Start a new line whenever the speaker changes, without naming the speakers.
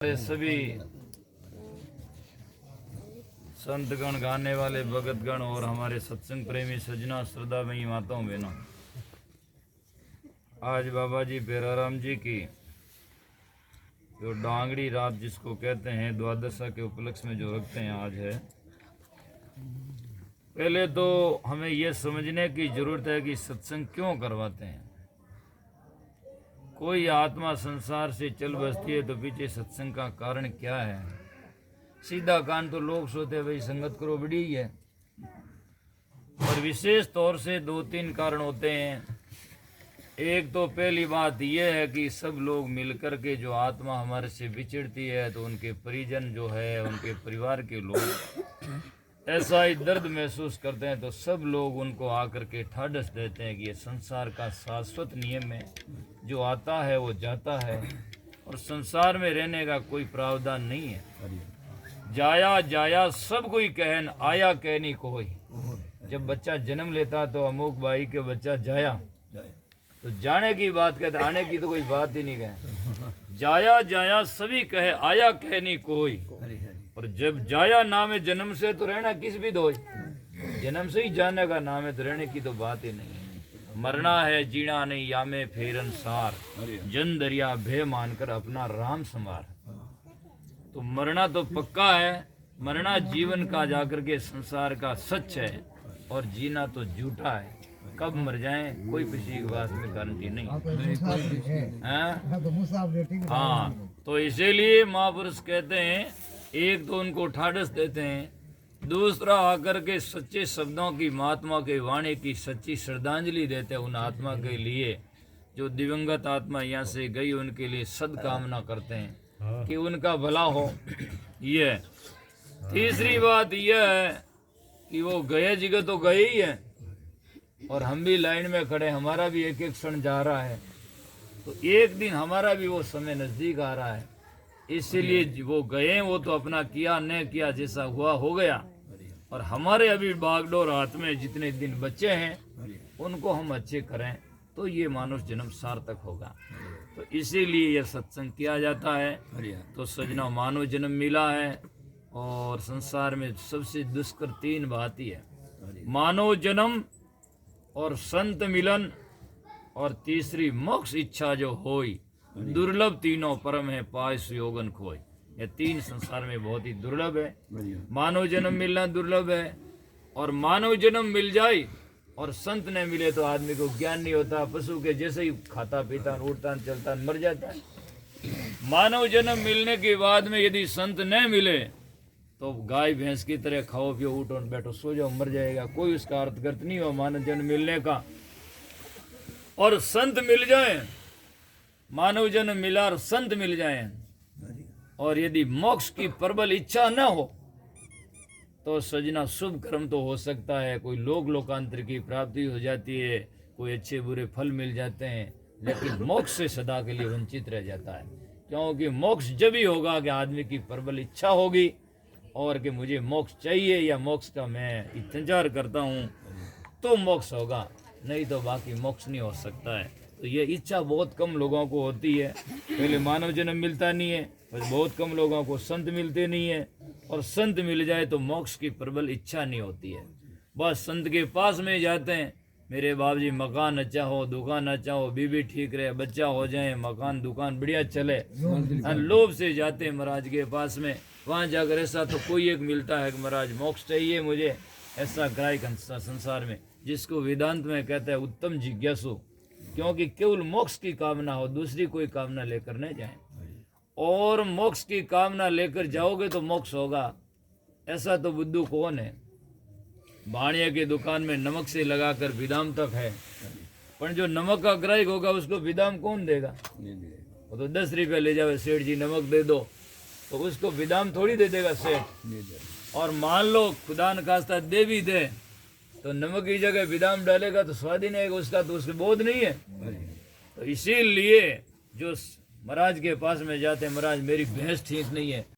हमारे सभी संतगण, गाने वाले भगतगण और हमारे सत्संग प्रेमी सजना, श्रद्धामयी माताओं बहनों, आज बाबा जी पेराराम जी की जो डांगड़ी रात जिसको कहते हैं द्वादशा के उपलक्ष्य में जो रखते हैं आज है। पहले तो हमें यह समझने की जरूरत है कि सत्संग क्यों करवाते हैं। कोई आत्मा संसार से चल बसती है तो पीछे सत्संग का कारण क्या है। सीधा कान तो लोग सोते भाई संगत करो बड़ी ही है, और विशेष तौर से दो तीन कारण होते हैं। एक तो पहली बात यह है कि सब लोग मिलकर के जो आत्मा हमारे से बिछड़ती है तो उनके परिजन जो है, उनके परिवार के लोग ऐसा ही दर्द महसूस करते हैं तो सब लोग उनको आकर के ठाढ़स देते हैं कि ये संसार का शाश्वत नियम है, जो आता है वो जाता है और संसार में रहने का कोई प्रावधान नहीं है। जाया जाया सब कोई कहन, आया कहनी कोई। जब बच्चा जन्म लेता तो अमुक भाई के बच्चा जाया, तो जाने की बात कहते, आने की तो कोई बात ही नहीं कहे। जाया जाया सभी कहे, आया कहनी कोई। और जब जाया नाम है जन्म से तो रहना किस भी दो, जन्म से ही जाने का नाम है तो रहने की तो बात ही नहीं है। मरना है जीना नहीं, या में फेरन सार, जन दरिया भय मानकर अपना राम संवार। तो मरना तो पक्का है, मरना जीवन का जाकर के संसार का सच है, और जीना तो झूठा है। कब मर जाएं कोई किसी की बात में गारंटी नहीं। हाँ, तो इसीलिए महापुरुष कहते हैं, एक तो उनको ठाढ़स देते हैं, दूसरा आकर के सच्चे शब्दों की, महात्मा के वाणी की सच्ची श्रद्धांजलि देते हैं उन आत्मा के लिए जो दिवंगत आत्मा यहाँ से गई, उनके लिए सद्कामना करते हैं कि उनका भला हो। ये तीसरी बात यह है कि वो गए जगह तो गए ही है, और हम भी लाइन में खड़े, हमारा भी एक एक क्षण जा रहा है, तो एक दिन हमारा भी वो समय नजदीक आ रहा है। इसीलिए वो गए, वो तो अपना किया न किया, जैसा हुआ हो गया, और हमारे अभी बागडोर हाथ में जितने दिन बचे हैं उनको हम अच्छे करें तो ये मानुष जन्म सार्थक होगा। तो इसीलिए यह सत्संग किया जाता है। तो सजना मानव जन्म मिला है, और संसार में सबसे दुष्कर तीन बात ही है, मानव जन्म और संत मिलन, और तीसरी मोक्ष इच्छा जो होई। दुर्लभ तीनों परम है, पाय सुयोगन खोई। ये तीन संसार में बहुत ही दुर्लभ है। मानव जन्म मिलना दुर्लभ है, और मानव जन्म मिल जाए और संत न मिले तो आदमी को ज्ञान नहीं होता, पशु के जैसे ही खाता पीता उठता चलता मर जाता है। मानव जन्म मिलने के बाद में यदि संत न मिले तो गाय भैंस की तरह खाओ पियो उठो बैठो सो जाओ मर जाएगा, कोई उसका अर्थगत नहीं हो मानव जन्म मिलने का। और संत मिल जाए, मानव जन्म मिला और संत मिल जाए, और यदि मोक्ष की प्रबल इच्छा न हो तो सजना शुभ कर्म तो हो सकता है, कोई लोकांतर की प्राप्ति हो जाती है, कोई अच्छे बुरे फल मिल जाते हैं, लेकिन मोक्ष से सदा के लिए वंचित रह जाता है। क्योंकि मोक्ष जब ही होगा कि आदमी की प्रबल इच्छा होगी और कि मुझे मोक्ष चाहिए या मोक्ष का मैं इंतजार करता हूँ, तो मोक्ष होगा, नहीं तो बाकी मोक्ष नहीं हो सकता है। तो ये इच्छा बहुत कम लोगों को होती है। पहले मानव जन्म मिलता नहीं है, बस बहुत कम लोगों को संत मिलते नहीं है, और संत मिल जाए तो मोक्ष की प्रबल इच्छा नहीं होती है। बस संत के पास में जाते हैं, मेरे बाप जी मकान अच्छा हो, दुकान अच्छा हो, बीवी ठीक रहे, बच्चा हो जाए, मकान दुकान बढ़िया चले, लोभ से जाते हैं महाराज के पास में। वहाँ जाकर ऐसा तो कोई एक मिलता है कि महाराज मोक्ष चाहिए मुझे, ऐसा ग्राहक संसार में, जिसको वेदांत में कहता है उत्तम जिज्ञासु, क्योंकि केवल मोक्ष की कामना हो, दूसरी कोई कामना लेकर नहीं जाए। और मोक्ष की कामना लेकर जाओगे तो मोक्ष होगा, ऐसा तो बुद्धू कौन है। भाणिया की दुकान में नमक से लगाकर विदाम तक है, पर जो नमक का ग्राहक होगा उसको विदाम कौन देगा? वो तो 10 रुपये ले जावे, सेठ जी नमक दे दो, तो उसको विदाम थोड़ी दे देगा सेठ। और मान लो खुदा न खास्ता दे भी दे, तो नमक की जगह विदाम डालेगा तो स्वाद ही नहीं आएगा उसका, तो उसके बोध नहीं है। तो इसीलिए जो महाराज के पास में जाते हैं, महाराज मेरी भैंस ठीक नहीं है,